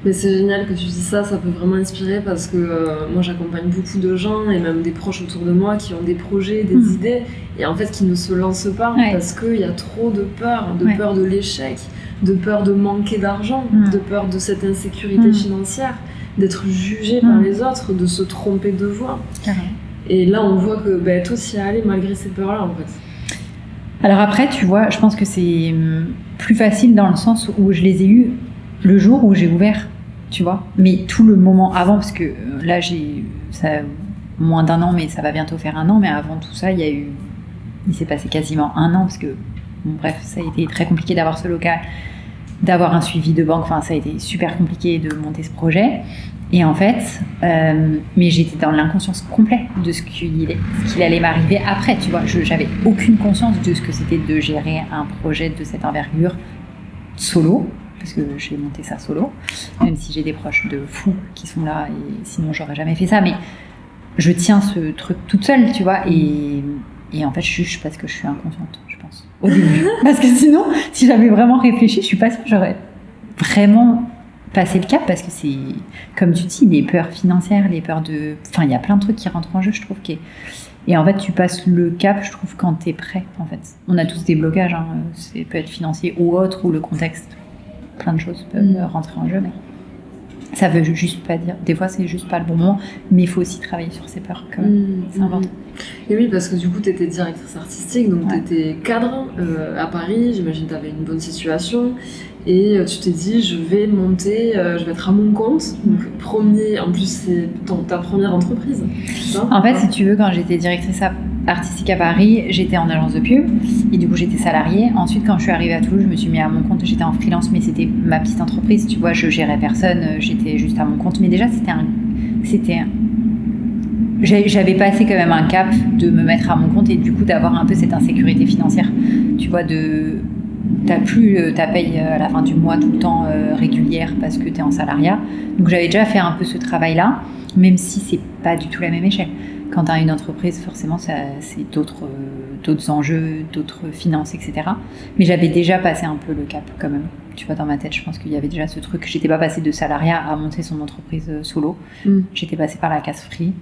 Mais c'est génial que tu dis ça peut vraiment inspirer parce que moi j'accompagne beaucoup de gens et même des proches autour de moi qui ont des projets, des idées et en fait qui ne se lancent pas parce qu'il y a trop de peur de l'échec, de peur de manquer d'argent, de peur de cette insécurité financière, d'être jugé par les autres, de se tromper de voie. Et là on voit que toi t'y es allé malgré ces peurs-là en fait. Alors après, tu vois, je pense que c'est plus facile dans le sens où je les ai eus le jour où j'ai ouvert, tu vois. Mais tout le moment avant, parce que là, ça moins d'1 an, mais ça va bientôt faire 1 an. Mais avant tout ça, il s'est passé quasiment 1 an, parce que, bon, bref, ça a été très compliqué d'avoir ce local, d'avoir un suivi de banque. Enfin, ça a été super compliqué de monter ce projet. Et en fait, mais j'étais dans l'inconscience complète de ce qu'il allait m'arriver après, tu vois. J'avais aucune conscience de ce que c'était de gérer un projet de cette envergure solo, parce que j'ai monté ça solo, même si j'ai des proches de fous qui sont là, et sinon j'aurais jamais fait ça. Mais je tiens ce truc toute seule, tu vois, et en fait, je suis parce que je suis inconsciente, je pense, au début. Parce que sinon, si j'avais vraiment réfléchi, je suis pas sûre que j'aurais vraiment passer le cap, parce que c'est, comme tu dis, les peurs financières, les peurs de... Enfin, il y a plein de trucs qui rentrent en jeu, je trouve. Et en fait, tu passes le cap, je trouve, quand t'es prêt, en fait. On a tous des blocages, hein. Ça peut être financier ou autre, ou le contexte. Plein de choses peuvent rentrer en jeu, mais ça veut juste pas dire... Des fois, c'est juste pas le bon moment, mais il faut aussi travailler sur ses peurs, quand même. C'est important. Et oui, parce que du coup, t'étais directrice artistique, donc t'étais cadre à Paris, j'imagine que t'avais une bonne situation. Et tu t'es dit, je vais monter, je vais être à mon compte. Donc, en plus, c'est ta première entreprise. En fait, si tu veux, quand j'étais directrice artistique à Paris, j'étais en agence de pub. Et du coup, j'étais salariée. Ensuite, quand je suis arrivée à Toulouse, je me suis mis à mon compte. J'étais en freelance, mais c'était ma petite entreprise. Tu vois, je gérais personne. J'étais juste à mon compte. Mais déjà, j'avais passé quand même un cap de me mettre à mon compte et du coup, d'avoir un peu cette insécurité financière. Tu vois, t'as plus ta paye à la fin du mois tout le temps régulière parce que t'es en salariat. Donc j'avais déjà fait un peu ce travail-là, même si c'est pas du tout la même échelle. Quand t'as une entreprise, forcément, c'est d'autres enjeux, d'autres finances, etc. Mais j'avais déjà passé un peu le cap quand même. Tu vois, dans ma tête, je pense qu'il y avait déjà ce truc. J'étais pas passée de salariat à monter son entreprise solo. J'étais passée par la case free.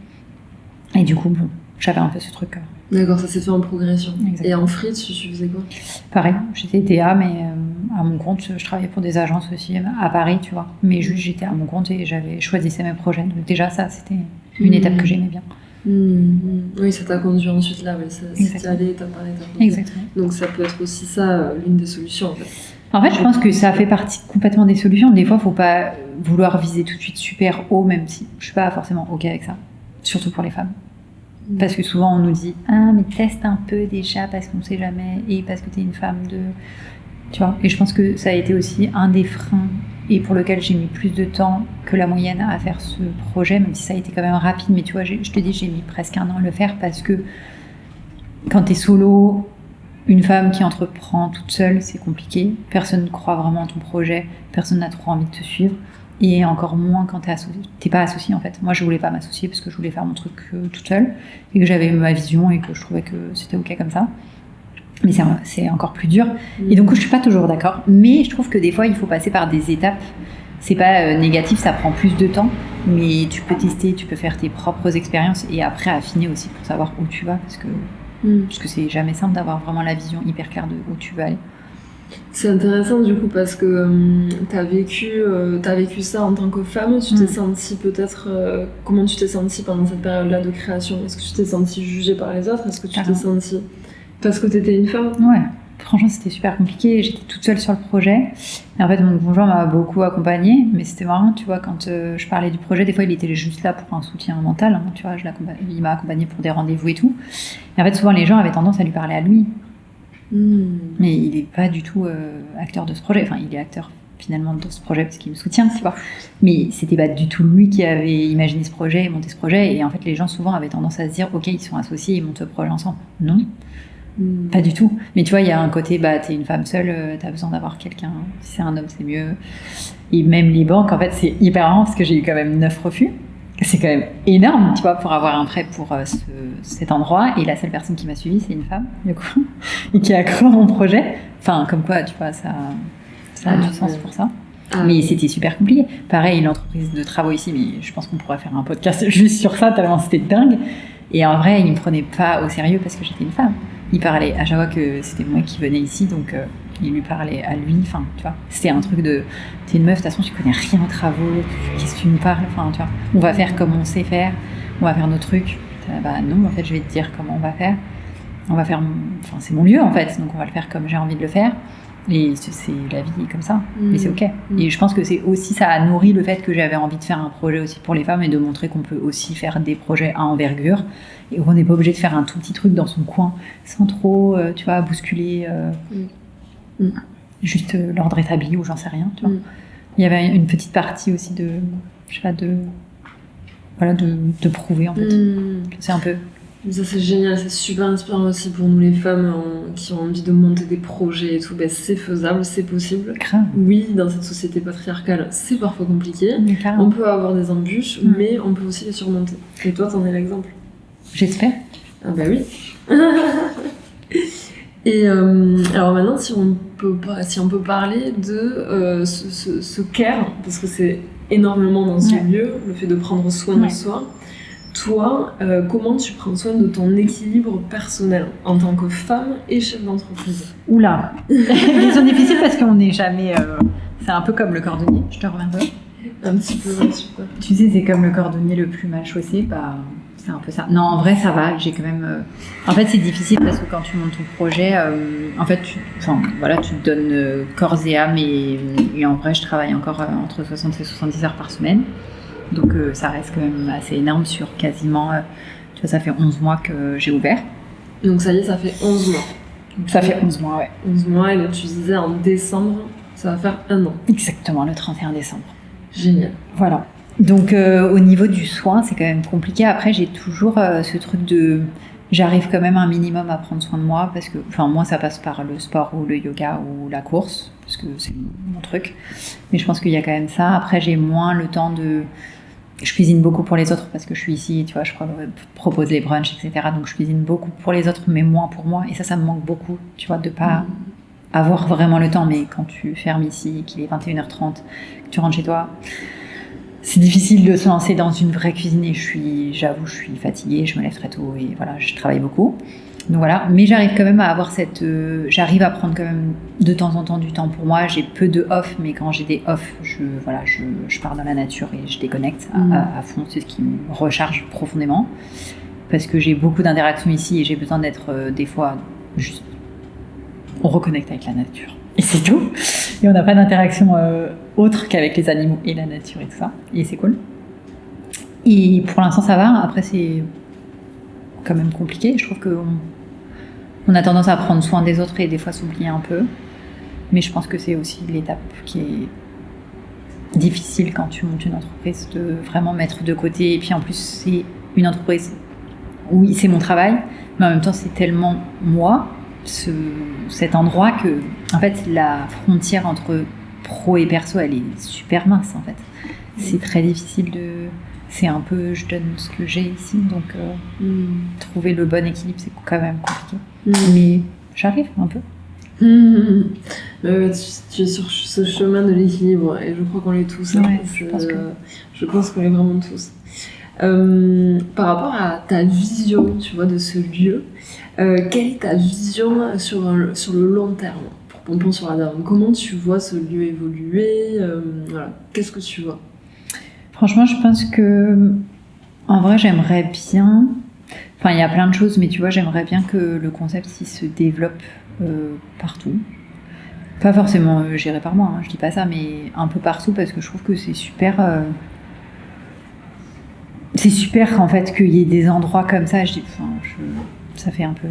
Et du coup, bon, j'avais un peu ce truc. D'accord, ça s'est fait en progression. Exactement. Et en free, tu faisais quoi ? Pareil, j'étais TA, mais à mon compte, je travaillais pour des agences aussi à Paris, tu vois. Mais juste, j'étais à mon compte et j'avais choisi mes projets. Donc déjà, ça, c'était une étape que j'aimais bien. Oui, ça t'a conduit ensuite là, mais c'est allé étape par étape. Exactement. Donc ça peut être aussi ça, l'une des solutions en fait. En fait, je pense que ça fait partie complètement des solutions. Des fois, il ne faut pas vouloir viser tout de suite super haut, même si je ne suis pas forcément OK avec ça. Surtout pour les femmes. Parce que souvent, on nous dit « Ah, mais teste un peu déjà, parce qu'on ne sait jamais, et parce que tu es une femme de... » Tu vois. Et je pense que ça a été aussi un des freins, et pour lequel j'ai mis plus de temps que la moyenne à faire ce projet, même si ça a été quand même rapide. Mais tu vois, je te dis, j'ai mis presque 1 an à le faire, parce que quand tu es solo... Une femme qui entreprend toute seule, c'est compliqué. Personne ne croit vraiment en ton projet. Personne n'a trop envie de te suivre. Et encore moins quand t'es pas associée, en fait. Moi, je voulais pas m'associer parce que je voulais faire mon truc toute seule. Et que j'avais ma vision et que je trouvais que c'était OK comme ça. Mais c'est encore plus dur. Et donc, je suis pas toujours d'accord. Mais je trouve que des fois, il faut passer par des étapes. C'est pas négatif, ça prend plus de temps. Mais tu peux tester, tu peux faire tes propres expériences. Et après, affiner aussi pour savoir où tu vas. Parce que c'est jamais simple d'avoir vraiment la vision hyper claire de où tu veux aller. C'est intéressant du coup parce que t'as vécu ça en tant que femme. Tu t'es sentie peut-être... comment tu t'es sentie pendant cette période-là de création ? Est-ce que tu t'es sentie jugée par les autres ? Est-ce que tu t'es sentie... Parce que t'étais une femme ? Ouais. Franchement, c'était super compliqué. J'étais toute seule sur le projet. Et en fait, mon conjoint m'a beaucoup accompagnée. Mais c'était marrant, tu vois, quand je parlais du projet, des fois, il était juste là pour un soutien mental. Hein, tu vois, il m'a accompagnée pour des rendez-vous et tout. Et en fait, souvent, les gens avaient tendance à lui parler à lui. Mais il n'est pas du tout acteur de ce projet. Enfin, il est acteur finalement de ce projet parce qu'il me soutient, tu vois. Mais c'était pas du tout lui qui avait imaginé ce projet et monté ce projet. Et en fait, les gens, souvent, avaient tendance à se dire « Ok, ils sont associés, ils montent ce projet ensemble. » Non. Pas du tout. Mais tu vois, il y a un côté, t'es une femme seule, t'as besoin d'avoir quelqu'un. Si c'est un homme, c'est mieux. Et même les banques, en fait, c'est hyper rare parce que j'ai eu quand même 9 refus. C'est quand même énorme, tu vois, pour avoir un prêt pour cet endroit. Et la seule personne qui m'a suivie, c'est une femme, du coup, et qui a cru en mon projet. Enfin, comme quoi, tu vois, ça a du sens pour ça. Mais c'était super compliqué. Pareil, l'entreprise de travaux ici, mais je pense qu'on pourrait faire un podcast juste sur ça, tellement c'était dingue. Et en vrai, ils me prenaient pas au sérieux parce que j'étais une femme. Ils parlaient à chaque fois que c'était moi qui venais ici, donc ils lui parlaient à lui. Enfin, tu vois, c'était un truc de t'es une meuf, de toute façon, tu connais rien aux travaux, qu'est-ce que tu nous parles? Enfin, tu vois, on va faire comme on sait faire, on va faire nos trucs. Bah non, en fait, je vais te dire comment on va faire. On va faire, enfin, c'est mon lieu en fait, donc on va le faire comme j'ai envie de le faire. Et c'est la vie comme ça, et c'est ok. Et je pense que c'est aussi, ça a nourri le fait que j'avais envie de faire un projet aussi pour les femmes et de montrer qu'on peut aussi faire des projets à envergure et qu'on n'est pas obligé de faire un tout petit truc dans son coin sans trop, tu vois, bousculer juste l'ordre établi ou j'en sais rien, tu vois. Il y avait une petite partie aussi de, je sais pas, de prouver en fait. C'est un peu... Ça c'est génial, c'est super inspirant aussi pour nous les femmes qui ont envie de monter des projets et tout. Ben, c'est faisable, c'est possible. Grave. Oui, dans cette société patriarcale, c'est parfois compliqué. On peut avoir des embûches, mais on peut aussi les surmonter. Et toi, t'en es l'exemple. J'espère. Ah bah oui. Et alors maintenant, si on peut parler de ce care, parce que c'est énormément dans ce lieu, le fait de prendre soin de soi. Toi, comment tu prends soin de ton équilibre personnel en tant que femme et chef d'entreprise? Oula, question difficile parce qu'on n'est jamais... c'est un peu comme le cordonnier, je te reviens un petit peu, ouais, super. Tu sais, c'est comme le cordonnier le plus mal chaussé, bah, c'est un peu ça. Non, en vrai, ça va, j'ai quand même... En fait, c'est difficile parce que quand tu montes ton projet, en fait, tu te donnes corps et âme et en vrai, je travaille encore entre 60 et 70 heures par semaine. Donc ça reste quand même assez énorme sur quasiment, tu vois, ça fait 11 mois que j'ai ouvert. Donc ça y est, ça fait 11 mois. Ça fait 11 mois, ouais. 11 mois, et donc tu disais en décembre, ça va faire 1 an. Exactement, le 31 décembre. Génial. Voilà. Donc au niveau du soin, c'est quand même compliqué. Après, j'ai toujours ce truc de... J'arrive quand même un minimum à prendre soin de moi parce que, enfin, moi, ça passe par le sport ou le yoga ou la course, parce que c'est mon truc. Mais je pense qu'il y a quand même ça. Après, j'ai moins le temps de... Je cuisine beaucoup pour les autres parce que je suis ici, tu vois, je propose les brunchs, etc. Donc je cuisine beaucoup pour les autres, mais moins pour moi. Et ça me manque beaucoup, tu vois, de pas avoir vraiment le temps. Mais quand tu fermes ici, qu'il est 21h30, que tu rentres chez toi, c'est difficile de se lancer dans une vraie cuisine. Et j'avoue, je suis fatiguée, je me lève très tôt et voilà, je travaille beaucoup. Donc voilà, mais j'arrive quand même à avoir j'arrive à prendre quand même de temps en temps du temps pour moi. J'ai peu de off, mais quand j'ai des off, je pars dans la nature et je déconnecte à fond. C'est ce qui me recharge profondément parce que j'ai beaucoup d'interactions ici et j'ai besoin d'être des fois juste... On reconnecte avec la nature et c'est tout. Et on n'a pas d'interaction autre qu'avec les animaux et la nature et tout ça. Et c'est cool. Et pour l'instant, ça va. Après, c'est quand même compliqué. Je trouve qu'on a tendance à prendre soin des autres et des fois s'oublier un peu. Mais je pense que c'est aussi l'étape qui est difficile quand tu montes une entreprise, de vraiment mettre de côté. Et puis en plus, c'est une entreprise, oui, c'est mon travail, mais en même temps, c'est tellement moi, cet endroit, que en fait, la frontière entre pro et perso, elle est super mince en fait. C'est très difficile de... C'est un peu, je donne ce que j'ai ici, donc trouver le bon équilibre, c'est quand même compliqué. Mais j'arrive un peu. Tu es sur ce chemin de l'équilibre, et je crois qu'on l'est tous. Ouais, je pense qu'on l'est vraiment tous. Par rapport à ta vision, tu vois, de ce lieu, quelle est ta vision sur le long terme pour Pompons sur la Daronne? Comment tu vois ce lieu évoluer? Voilà. Qu'est-ce que tu vois? Franchement, je pense que, en vrai, j'aimerais bien... Enfin, il y a plein de choses, mais tu vois, j'aimerais bien que le concept il se développe partout. Pas forcément géré par moi, hein, je dis pas ça, mais un peu partout, parce que je trouve que c'est super... C'est super, en fait, qu'il y ait des endroits comme ça. Ça fait un peu...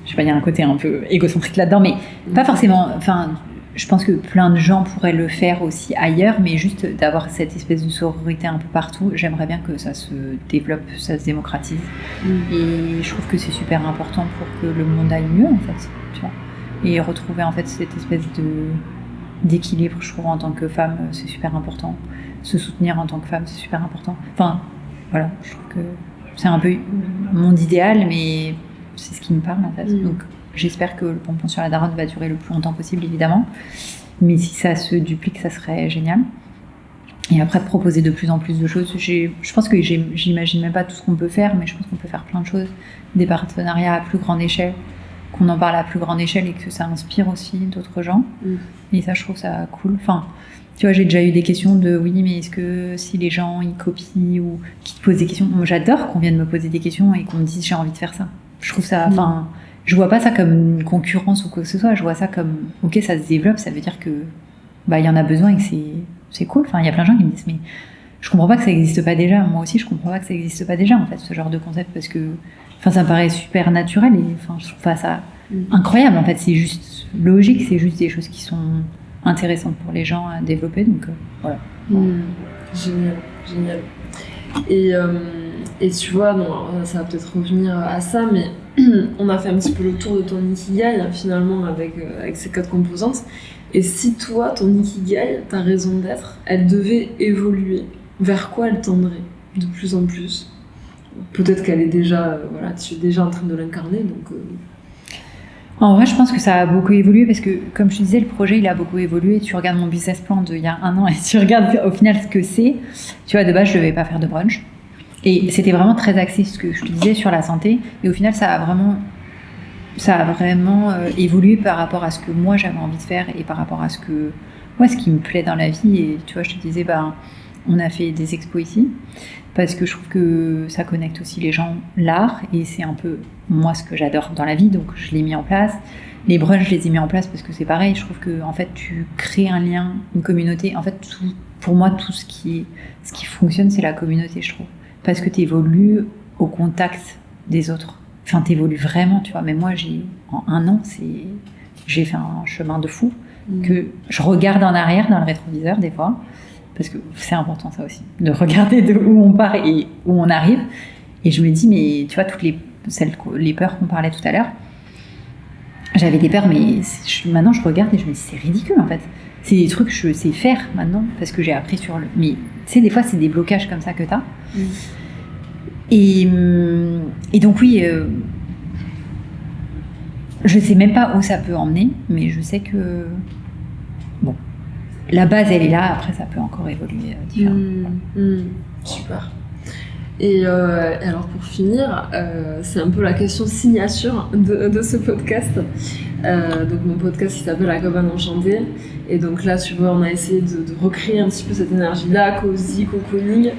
Je sais pas, il y a un côté un peu égocentrique là-dedans, mais pas forcément... Enfin, je pense que plein de gens pourraient le faire aussi ailleurs, mais juste d'avoir cette espèce de sororité un peu partout, j'aimerais bien que ça se développe, ça se démocratise. Et je trouve que c'est super important pour que le monde aille mieux, en fait, tu vois. Et retrouver, en fait, cette espèce d'équilibre, je trouve, en tant que femme, c'est super important. Se soutenir en tant que femme, c'est super important. Enfin, voilà, je trouve que c'est un peu mon monde idéal, mais c'est ce qui me parle, en fait. Donc, j'espère que le Pompons sur la Daronne va durer le plus longtemps possible, évidemment. mais si ça se duplique, ça serait génial. Et après, proposer de plus en plus de choses. Je pense que j'imagine même pas tout ce qu'on peut faire, mais je pense qu'on peut faire plein de choses. Des partenariats à plus grande échelle, qu'on en parle à plus grande échelle et que ça inspire aussi d'autres gens. Et ça, je trouve ça cool. Enfin, tu vois, j'ai déjà eu des questions de oui, mais est-ce que si les gens ils copient ou qui te posent des questions, moi j'adore qu'on vienne me poser des questions et qu'on me dise j'ai envie de faire ça. Je trouve ça, enfin, je vois pas ça comme une concurrence ou quoi que ce soit. Je vois ça comme ok, ça se développe, ça veut dire que bah il y en a besoin et que c'est cool. Enfin, il y a plein de gens qui me disent mais je comprends pas que ça existe pas déjà. Moi aussi, je comprends pas que ça existe pas déjà en fait ce genre de concept parce que enfin ça me paraît super naturel et enfin je trouve pas ça incroyable en fait. C'est juste logique, c'est juste des choses qui sont intéressantes pour les gens à développer donc voilà. Génial. Et tu vois, non, ça va peut-être revenir à ça, mais on a fait un petit peu le tour de ton Ikigai finalement avec ces 4 composantes. Et si toi, ton Ikigai, ta raison d'être, elle devait évoluer, vers quoi elle tendrait de plus en plus? Peut-être qu'elle est déjà, tu es déjà en train de l'incarner, donc... En vrai, je pense que ça a beaucoup évolué parce que, comme je te disais, le projet, il a beaucoup évolué. Tu regardes mon business plan d'il y a 1 an et tu regardes au final ce que c'est. Tu vois, de base, je ne devais pas faire de brunch. Et c'était vraiment très axé, ce que je te disais, sur la santé. Et au final, ça a vraiment évolué par rapport à ce que moi, j'avais envie de faire et par rapport à ce qui me plaît dans la vie. Et tu vois, je te disais, on a fait des expos ici parce que je trouve que ça connecte aussi les gens, l'art, et c'est un peu moi ce que j'adore dans la vie, donc je l'ai mis en place. Les brunchs, je les ai mis en place parce que c'est pareil, je trouve que en fait tu crées un lien, une communauté. En fait, pour moi, tout ce qui fonctionne, c'est la communauté, je trouve, parce que tu évolues au contact des autres. Enfin, tu évolues vraiment, tu vois. Mais moi, en 1 an, j'ai fait un chemin de fou que je regarde en arrière dans le rétroviseur des fois. Parce que c'est important ça aussi, de regarder de où on part et où on arrive. Et je me dis, mais tu vois, les peurs qu'on parlait tout à l'heure, j'avais des peurs, mais maintenant je regarde et je me dis, c'est ridicule en fait. C'est des trucs que je sais faire maintenant, parce que j'ai appris sur le... Mais tu sais, des fois, c'est des blocages comme ça que t'as. Et donc oui, je sais même pas où ça peut emmener, mais je sais que... Bon. La base, elle est là, après, ça peut encore évoluer différemment. Super. Et alors, pour finir, c'est un peu la question signature de ce podcast. Donc, mon podcast, il s'appelle La Cabane Enchantée. Et donc là, tu vois, on a essayé de recréer un petit peu cette énergie-là, cosy, cocooning,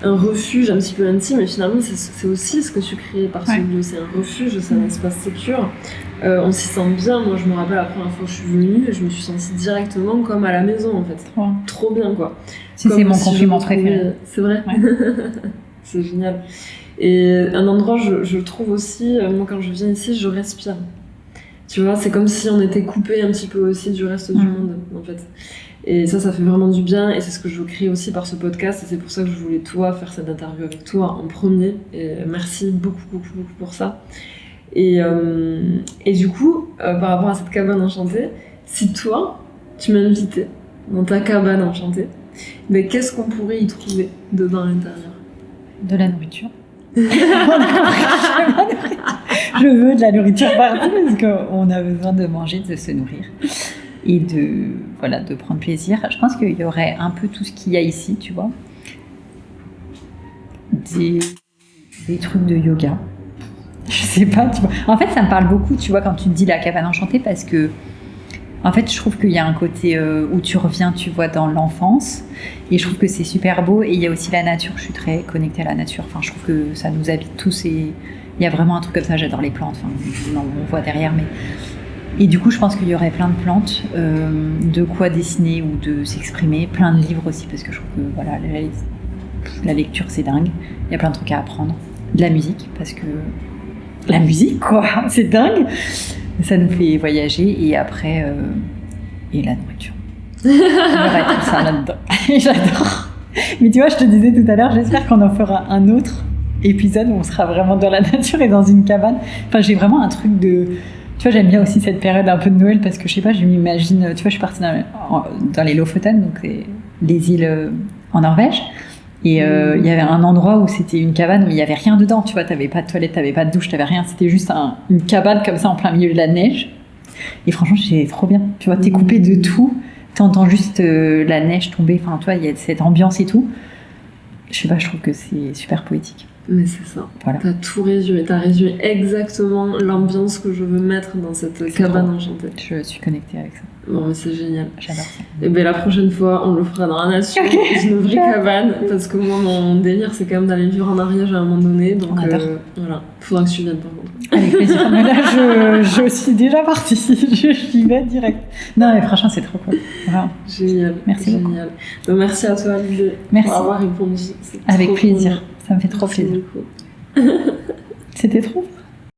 un refuge un petit peu intime. Et finalement, c'est aussi ce que tu crées par ce lieu. C'est un refuge, c'est un espace sécure. On s'y sent bien. Moi, je me rappelle la première fois que je suis venue, je me suis sentie directement comme à la maison, en fait. Trop bien, quoi. C'est mon compliment préféré. C'est vrai. C'est génial. Et un endroit, je trouve aussi, moi, quand je viens ici, je respire. Tu vois, c'est comme si on était coupé un petit peu aussi du reste du monde, en fait. Et ça fait vraiment du bien. Et c'est ce que je veux créer aussi par ce podcast. Et c'est pour ça que je voulais, toi, faire cette interview avec toi en premier. Et merci beaucoup, beaucoup, beaucoup pour ça. Et du coup, par rapport à cette cabane enchantée, si toi, tu m'invitais dans ta cabane enchantée, mais qu'est-ce qu'on pourrait y trouver dedans à l'intérieur? De la nourriture. Je veux de la nourriture partout parce qu'on a besoin de manger, de se nourrir et de prendre plaisir. Je pense qu'il y aurait un peu tout ce qu'il y a ici, tu vois. Des trucs de yoga. Je sais pas, tu vois. En fait, ça me parle beaucoup, tu vois, quand tu te dis la cabane enchantée parce que en fait, je trouve qu'il y a un côté où tu reviens, tu vois, dans l'enfance. Et je trouve que c'est super beau. Et il y a aussi la nature. Je suis très connectée à la nature. Enfin, je trouve que ça nous habite tous. Et il y a vraiment un truc comme ça. J'adore les plantes. Enfin, on voit derrière. Et du coup, je pense qu'il y aurait plein de plantes, de quoi dessiner ou de s'exprimer. Plein de livres aussi, parce que je trouve que voilà, la lecture, c'est dingue. Il y a plein de trucs à apprendre. De la musique, parce que... La musique, quoi, c'est dingue. Ça nous fait voyager et après et la nourriture. Il y aurait tout ça là-dedans. J'adore. Mais tu vois, je te disais tout à l'heure, j'espère qu'on en fera un autre épisode où on sera vraiment dans la nature et dans une cabane. Enfin, j'ai vraiment un truc de... Tu vois, j'aime bien aussi cette période un peu de Noël parce que je sais pas, je m'imagine... Tu vois, je suis partie dans les Lofoten, donc les îles en Norvège. Et il y avait un endroit où c'était une cabane, mais il n'y avait rien dedans, tu vois, t'avais pas de toilette, t'avais pas de douche, t'avais rien, c'était juste une cabane comme ça en plein milieu de la neige. Et franchement, c'était trop bien, tu vois, t'es coupé de tout, t'entends juste la neige tomber, enfin, toi, il y a cette ambiance et tout. Je sais pas, je trouve que c'est super poétique. Mais c'est ça. Voilà. T'as tout résumé. T'as résumé exactement l'ambiance que je veux mettre dans cette cabane enchantée. Je suis connectée avec ça. Bon, mais c'est génial. J'adore ça. Et bien la prochaine fois, on le fera dans la nature, une vraie cabane, parce que moi, mon délire, c'est quand même d'aller vivre en Ariège à un moment donné. Donc voilà, faudra que tu viennes par contre. Avec plaisir. Mais là, je suis déjà partie. J'y vais direct. Non, mais franchement, c'est trop cool. Vraiment. Génial. Merci génial. beaucoup. Donc, merci à toi, Lydie, Merci. pour avoir répondu. Avec plaisir. Ça me fait trop Merci plaisir. beaucoup. C'était trop.